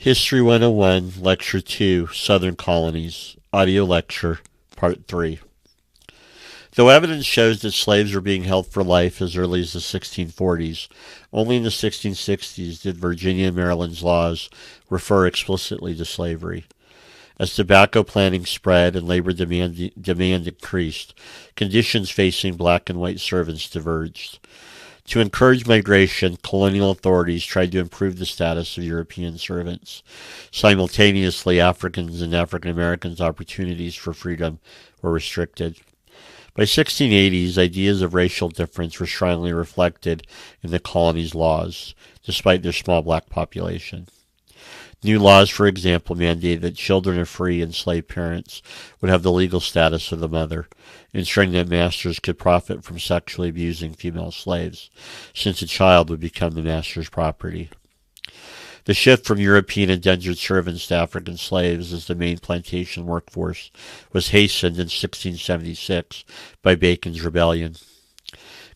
History 101, Lecture 2, Southern Colonies, Audio Lecture, Part 3. Though evidence shows that slaves were being held for life as early as the 1640s, only in the 1660s did Virginia and Maryland's laws refer explicitly to slavery. As tobacco planting spread and labor demand increased, conditions facing black and white servants diverged. To encourage migration, colonial authorities tried to improve the status of European servants. Simultaneously, Africans and African Americans' opportunities for freedom were restricted. By 1680s, ideas of racial difference were strongly reflected in the colony's laws, despite their small black population. New laws, for example, mandated that children of free enslaved parents would have the legal status of the mother, ensuring that masters could profit from sexually abusing female slaves, since a child would become the master's property. The shift from European indentured servants to African slaves as the main plantation workforce was hastened in 1676 by Bacon's Rebellion.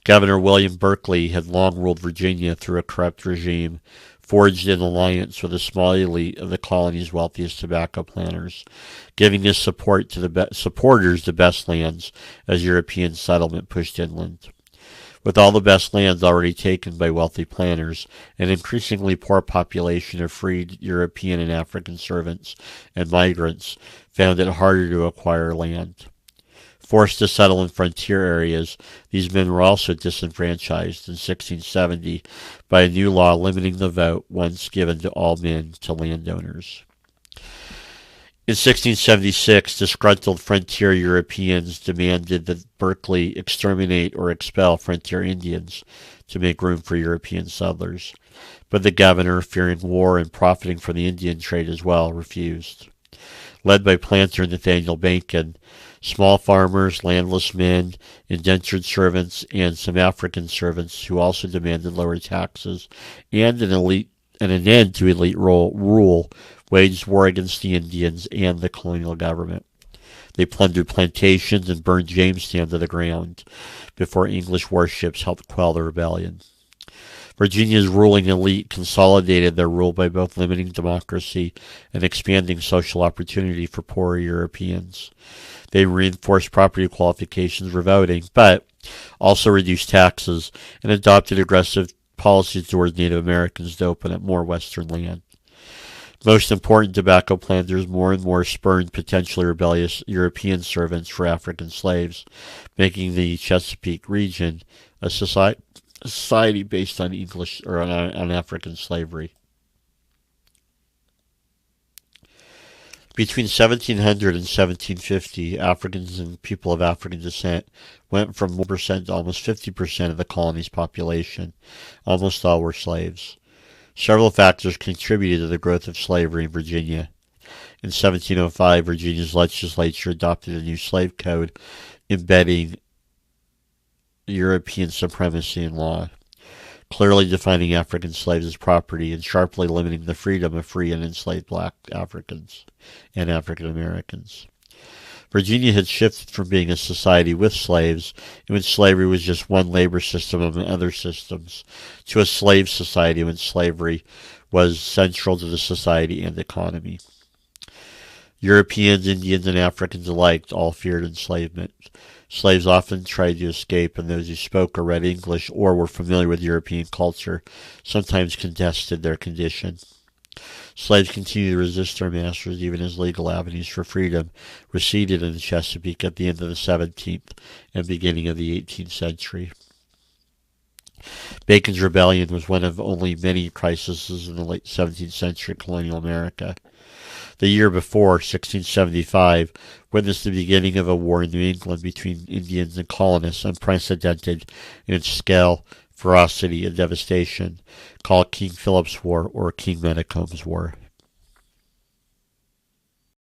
Governor William Berkeley had long ruled Virginia through a corrupt regime, forged an alliance with a small elite of the colony's wealthiest tobacco planters, giving his support to the supporters the best lands as European settlement pushed inland. With all the best lands already taken by wealthy planters, an increasingly poor population of freed European and African servants and migrants found it harder to acquire land. Forced to settle in frontier areas, these men were also disenfranchised in 1670 by a new law limiting the vote once given to all men to landowners. In 1676, disgruntled frontier Europeans demanded that Berkeley exterminate or expel frontier Indians to make room for European settlers, but the governor, fearing war and profiting from the Indian trade as well, refused. Led by planter Nathaniel Bacon, small farmers, landless men, indentured servants, and some African servants who also demanded lower taxes and an end to elite rule waged war against the Indians and the colonial government. They plundered plantations and burned Jamestown to the ground before English warships helped quell the rebellion. Virginia's ruling elite consolidated their rule by both limiting democracy and expanding social opportunity for poorer Europeans. They reinforced property qualifications for voting, but also reduced taxes and adopted aggressive policies towards Native Americans to open up more Western land. Most important, tobacco planters more and more spurned potentially rebellious European servants for African slaves, making the Chesapeake region a society based on English or on African slavery. Between 1700 and 1750, Africans and people of African descent went from 1% to almost 50% of the colony's population. Almost all were slaves. Several factors contributed to the growth of slavery in Virginia. In 1705, Virginia's legislature adopted a new slave code embedding European supremacy in law, clearly defining African slaves as property and sharply limiting the freedom of free and enslaved black Africans and African Americans. Virginia had shifted from being a society with slaves, in which slavery was just one labor system among other systems, to a slave society in which slavery was central to the society and economy. Europeans, Indians, and Africans alike all feared enslavement. Slaves often tried to escape, and those who spoke or read English or were familiar with European culture sometimes contested their condition. Slaves continued to resist their masters even as legal avenues for freedom receded in the Chesapeake at the end of the 17th and beginning of the 18th century. Bacon's Rebellion was one of only many crises in the late 17th century colonial America. The year before, 1675, witnessed the beginning of a war in New England between Indians and colonists, unprecedented in its scale, ferocity, and devastation, called King Philip's War or King Metacom's War.